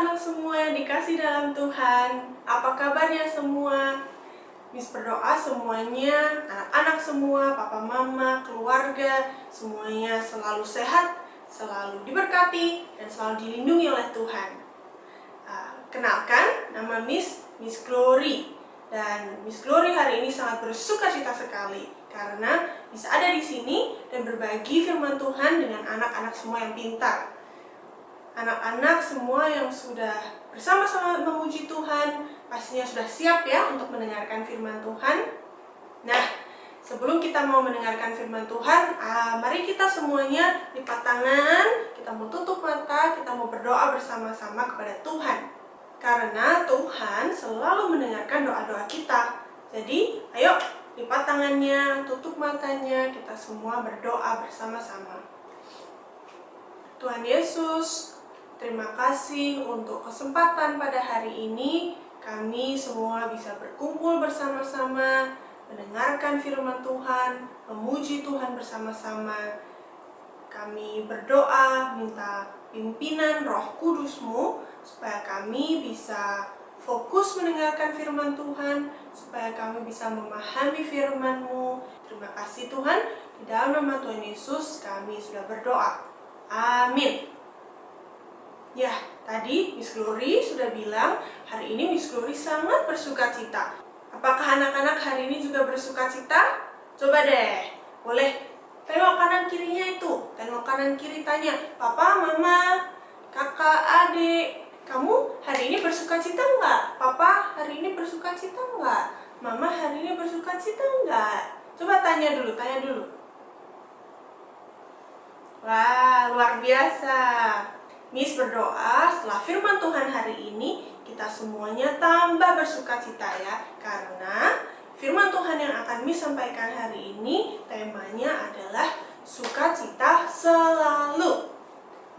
anak-anak semua yang dikasih dalam Tuhan. Apa kabarnya semua? Miss berdoa semuanya, anak-anak semua, papa mama, keluarga, semuanya selalu sehat, selalu diberkati, dan selalu dilindungi oleh Tuhan. Kenalkan, nama Miss Glory. Dan Miss Glory hari ini sangat bersukacita sekali karena bisa ada di sini dan berbagi firman Tuhan dengan anak-anak semua yang pintar. Anak-anak semua yang sudah bersama-sama memuji Tuhan pastinya sudah siap ya untuk mendengarkan firman Tuhan. Nah, sebelum kita mau mendengarkan firman Tuhan, mari kita semuanya lipat tangan, kita mau tutup mata, kita mau berdoa bersama-sama kepada Tuhan. Karena Tuhan selalu mendengarkan doa-doa kita. Jadi, ayo lipat tangannya, tutup matanya, kita semua berdoa bersama-sama. Tuhan Yesus, terima kasih untuk kesempatan pada hari ini. Kami semua bisa berkumpul bersama-sama, mendengarkan firman Tuhan, memuji Tuhan bersama-sama. Kami berdoa, minta pimpinan Roh Kudus-Mu, supaya kami bisa fokus mendengarkan firman Tuhan, supaya kami bisa memahami firman-Mu. Terima kasih Tuhan, di dalam nama Tuhan Yesus kami sudah berdoa. Amin. Ya, tadi Miss Glory sudah bilang hari ini Miss Glory sangat bersukacita. Apakah anak-anak hari ini juga bersukacita? Coba deh, boleh tengok kanan kirinya itu. Tengok kanan kiri tanya, Papa, Mama, Kakak, Adik, kamu hari ini bersukacita enggak? Papa hari ini bersukacita enggak? Mama hari ini bersukacita enggak? Coba tanya dulu. Wah, luar biasa. Miss berdoa setelah firman Tuhan hari ini kita semuanya tambah bersukacita ya. Karena firman Tuhan yang akan Miss sampaikan hari ini temanya adalah sukacita selalu.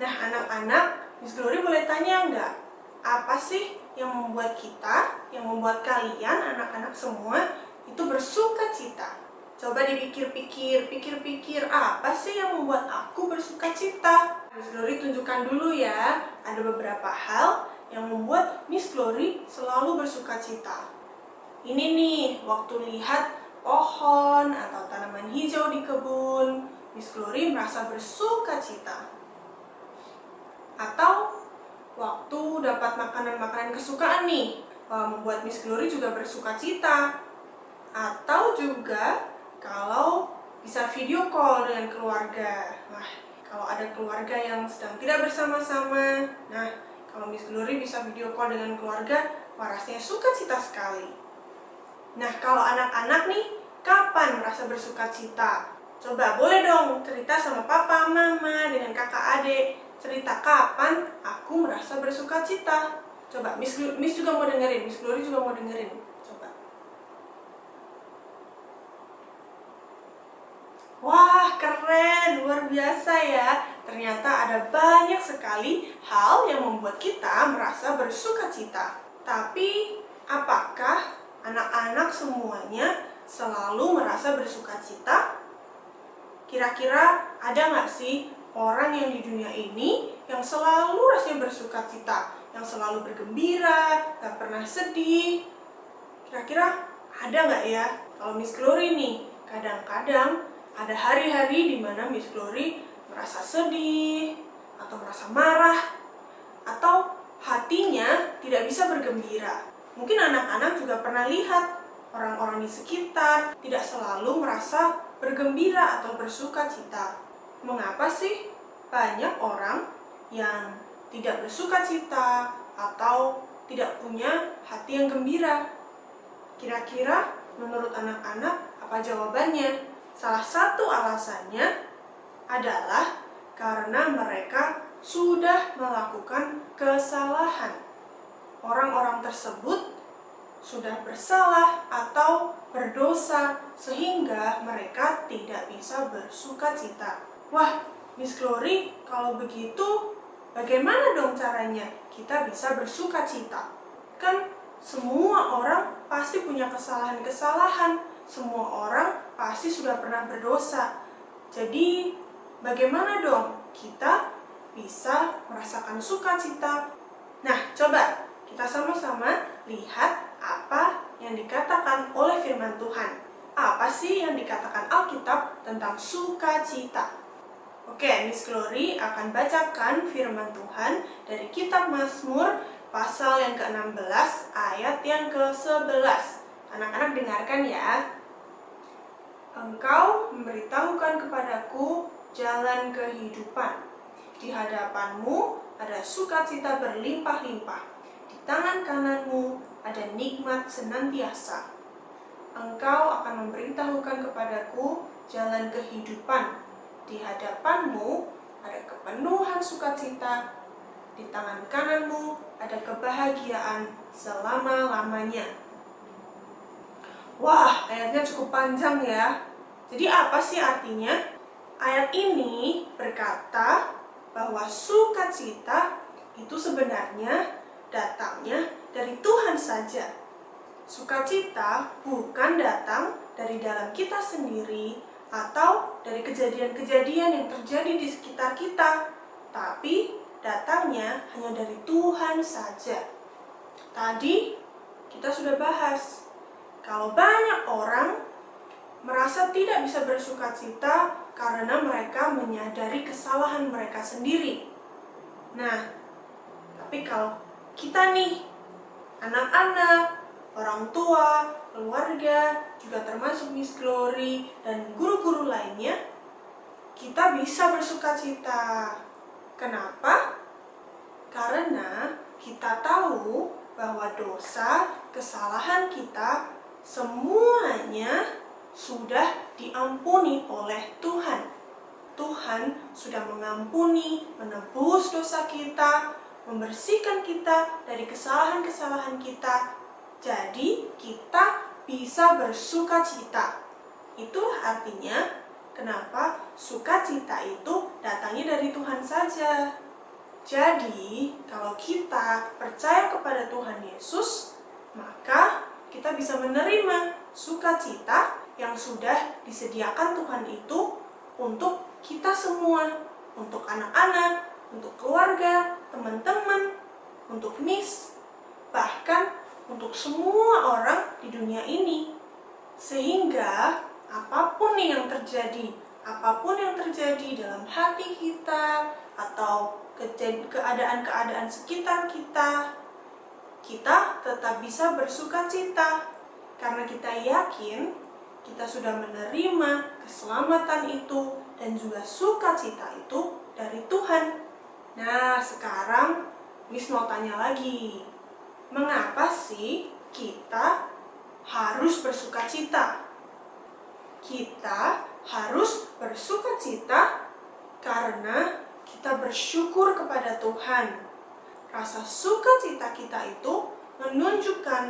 Nah anak-anak, Miss Glory boleh tanya enggak? Apa sih yang membuat kita, yang membuat kalian anak-anak semua itu bersukacita? Coba dipikir-pikir, apa sih yang membuat aku bersukacita? Miss Glory tunjukkan dulu ya, ada beberapa hal yang membuat Miss Glory selalu bersukacita. Ini nih, waktu lihat pohon atau tanaman hijau di kebun, Miss Glory merasa bersukacita. Atau waktu dapat makanan-makanan kesukaan nih, membuat Miss Glory juga bersukacita. Atau juga kalau bisa video call dengan keluarga. Nah, kalau ada keluarga yang sedang tidak bersama-sama, nah kalau Miss Glory bisa video call dengan keluarga, rasanya sukacita sekali. Nah, kalau anak-anak nih, kapan merasa bersukacita? Coba boleh dong cerita sama papa, mama, dengan kakak adik. Cerita kapan aku merasa bersukacita. Coba, Miss juga mau dengerin, Miss Glory juga mau dengerin. Coba. Wah, keren, luar biasa ya. Ternyata ada banyak sekali hal yang membuat kita merasa bersukacita. Tapi, apakah anak-anak semuanya selalu merasa bersukacita? Kira-kira ada nggak sih orang yang di dunia ini yang selalu rasanya bersukacita, yang selalu bergembira, nggak pernah sedih? Kira-kira ada nggak ya? Kalau Miss Glory nih, kadang-kadang ada hari-hari di mana Miss Glory merasa sedih, atau merasa marah, atau hatinya tidak bisa bergembira. Mungkin anak-anak juga pernah lihat orang-orang di sekitar tidak selalu merasa bergembira atau bersukacita. Mengapa sih banyak orang yang tidak bersukacita atau tidak punya hati yang gembira? Kira-kira menurut anak-anak apa jawabannya? Salah satu alasannya adalah karena mereka sudah melakukan kesalahan. Orang-orang tersebut sudah bersalah atau berdosa sehingga mereka tidak bisa bersukacita. Wah, Miss Glory, kalau begitu bagaimana dong caranya kita bisa bersukacita? Kan semua orang pasti punya kesalahan-kesalahan. Semua orang pasti sudah pernah berdosa. Jadi, bagaimana dong kita bisa merasakan sukacita? Nah, coba kita sama-sama lihat apa yang dikatakan oleh firman Tuhan. Apa sih yang dikatakan Alkitab tentang sukacita? Oke, Miss Glory akan bacakan firman Tuhan dari kitab Mazmur pasal yang ke-16 ayat yang ke-11. Anak-anak dengarkan ya. Engkau memberitahukan kepadaku jalan kehidupan. Di hadapanmu ada sukacita berlimpah-limpah. Di tangan kananmu ada nikmat senantiasa. Engkau akan memberitahukan kepadaku jalan kehidupan. Di hadapanmu ada kepenuhan sukacita. Di tangan kananmu ada kebahagiaan selama-lamanya. Wah, ayatnya cukup panjang ya. Jadi apa sih artinya? Ayat ini berkata bahwa sukacita itu sebenarnya datangnya dari Tuhan saja. Sukacita bukan datang dari dalam kita sendiri atau dari kejadian-kejadian yang terjadi di sekitar kita, tapi datangnya hanya dari Tuhan saja. Tadi kita sudah bahas, kalau banyak orang merasa tidak bisa bersukacita karena mereka menyadari kesalahan mereka sendiri. Nah, tapi kalau kita nih, anak-anak, orang tua, keluarga, juga termasuk Miss Glory dan guru-guru lainnya, kita bisa bersukacita. Kenapa? Karena kita tahu bahwa dosa, kesalahan kita semuanya sudah diampuni oleh Tuhan. Tuhan sudah mengampuni, menebus dosa kita, membersihkan kita dari kesalahan-kesalahan kita. Jadi kita bisa bersukacita. Itulah artinya kenapa sukacita itu datangnya dari Tuhan saja. Jadi kalau kita percaya kepada Tuhan Yesus, maka kita bisa menerima sukacita yang sudah disediakan Tuhan itu untuk kita semua, untuk anak-anak, untuk keluarga, teman-teman, untuk Miss, bahkan untuk semua orang di dunia ini. Sehingga apapun yang terjadi dalam hati kita atau keadaan-keadaan sekitar kita, kita tetap bisa bersukacita karena kita yakin kita sudah menerima keselamatan itu dan juga sukacita itu dari Tuhan. Nah, sekarang Miss mau tanya lagi. Mengapa sih kita harus bersukacita? Kita harus bersukacita karena kita bersyukur kepada Tuhan. Rasa sukacita kita itu menunjukkan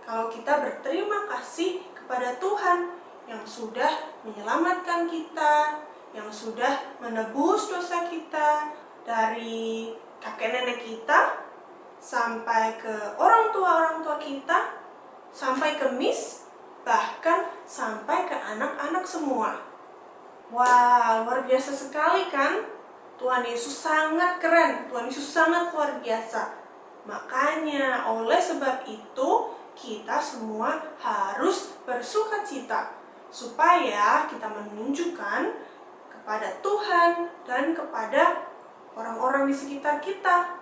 kalau kita berterima kasih kepada Tuhan yang sudah menyelamatkan kita, yang sudah menebus dosa kita dari kakek nenek kita, sampai ke orang tua kita, sampai ke Miss, bahkan sampai ke anak-anak semua. Wah, luar biasa sekali kan? Tuhan Yesus sangat keren, Tuhan Yesus sangat luar biasa. Makanya oleh sebab itu kita semua harus bersukacita supaya kita menunjukkan kepada Tuhan dan kepada orang-orang di sekitar kita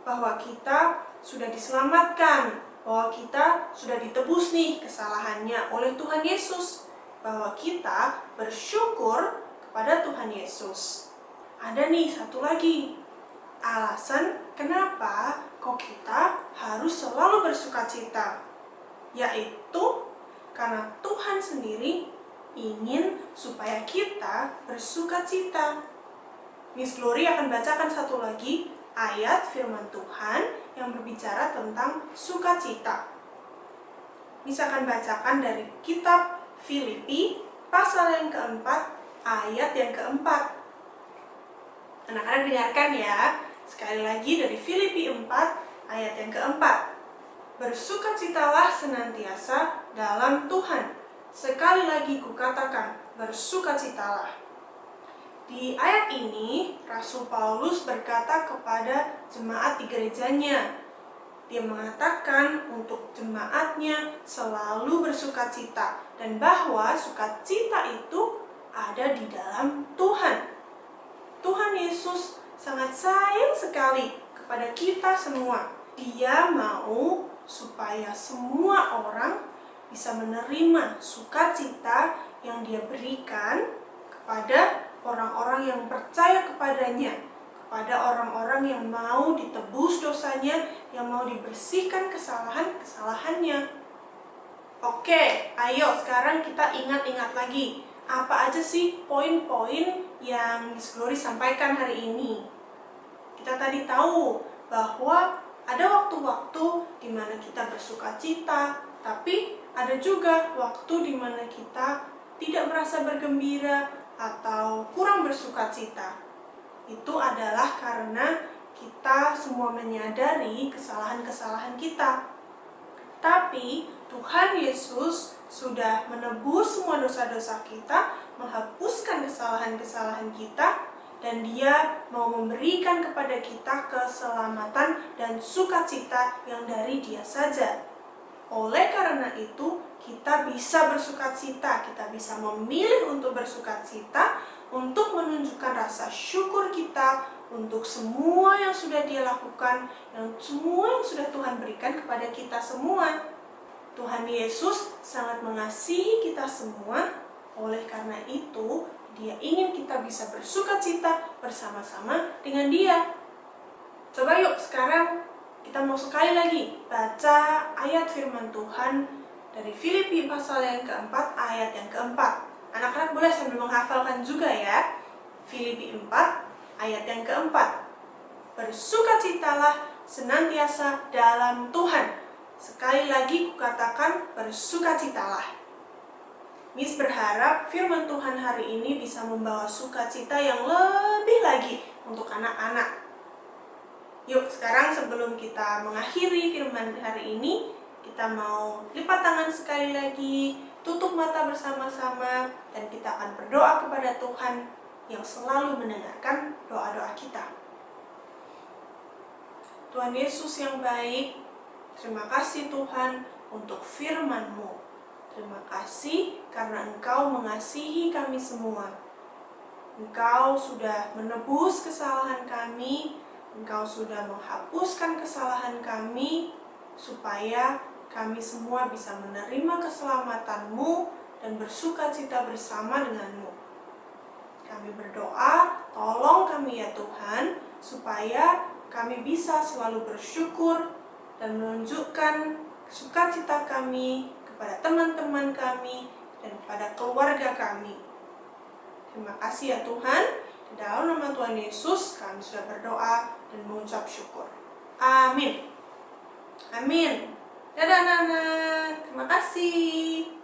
bahwa kita sudah diselamatkan, bahwa kita sudah ditebus nih kesalahannya oleh Tuhan Yesus, bahwa kita bersyukur kepada Tuhan Yesus. Ada nih satu lagi alasan kenapa kok kita harus selalu bersukacita, yaitu karena Tuhan sendiri ingin supaya kita bersukacita. Miss Glory akan bacakan satu lagi ayat firman Tuhan yang berbicara tentang sukacita. Miss akan bacakan dari kitab Filipi pasal yang keempat ayat yang keempat. Anak-anak dengarkan ya, sekali lagi dari Filipi 4 ayat yang keempat. Bersukacitalah senantiasa dalam Tuhan. Sekali lagi kukatakan, bersukacitalah. Di ayat ini, Rasul Paulus berkata kepada jemaat di gerejanya. Dia mengatakan untuk jemaatnya selalu bersukacita dan bahwa sukacita itu ada di dalam Tuhan. Tuhan Yesus sangat sayang sekali kepada kita semua. Dia mau supaya semua orang bisa menerima sukacita yang Dia berikan kepada orang-orang yang percaya kepadanya, kepada orang-orang yang mau ditebus dosanya, yang mau dibersihkan kesalahan-kesalahannya. Oke, ayo sekarang kita ingat-ingat lagi. Apa aja sih poin-poin yang Miss Glory sampaikan hari ini? Kita tadi tahu bahwa ada waktu-waktu di mana kita bersukacita, tapi ada juga waktu di mana kita tidak merasa bergembira atau kurang bersukacita. Itu adalah karena kita semua menyadari kesalahan-kesalahan kita. Tapi Tuhan Yesus sudah menebus semua dosa-dosa kita, menghapuskan kesalahan-kesalahan kita, dan Dia mau memberikan kepada kita keselamatan dan sukacita yang dari Dia saja. Oleh karena itu, kita bisa bersukacita, kita bisa memilih untuk bersukacita, untuk menunjukkan rasa syukur kita untuk semua yang sudah Dia lakukan, semua yang sudah Tuhan berikan kepada kita semua. Tuhan Yesus sangat mengasihi kita semua, oleh karena itu Dia ingin kita bisa bersukacita bersama-sama dengan Dia. Coba yuk sekarang kita mau sekali lagi baca ayat firman Tuhan dari Filipi pasal yang keempat, ayat yang keempat. Anak-anak boleh sambil menghafalkan juga ya. Filipi 4, ayat yang keempat. Bersukacitalah senantiasa dalam Tuhan. Sekali lagi kukatakan bersukacitalah. Miss berharap firman Tuhan hari ini bisa membawa sukacita yang lebih lagi untuk anak-anak. Yuk sekarang sebelum kita mengakhiri firman hari ini, kita mau lipat tangan sekali lagi, tutup mata bersama-sama, dan kita akan berdoa kepada Tuhan yang selalu mendengarkan doa-doa kita. Tuhan Yesus yang baik, terima kasih Tuhan untuk firman-Mu. Terima kasih karena Engkau mengasihi kami semua. Engkau sudah menebus kesalahan kami, Engkau sudah menghapuskan kesalahan kami, supaya kami semua bisa menerima keselamatan-Mu dan bersukacita bersama dengan-Mu. Kami berdoa, tolong kami ya Tuhan, supaya kami bisa selalu bersyukur dan menunjukkan sukacita kami kepada teman-teman kami dan kepada keluarga kami. Terima kasih ya Tuhan. Di dalam nama Tuhan Yesus kami sudah berdoa dan mengucap syukur. Amin. Amin. Dadah anak-anak. Terima kasih.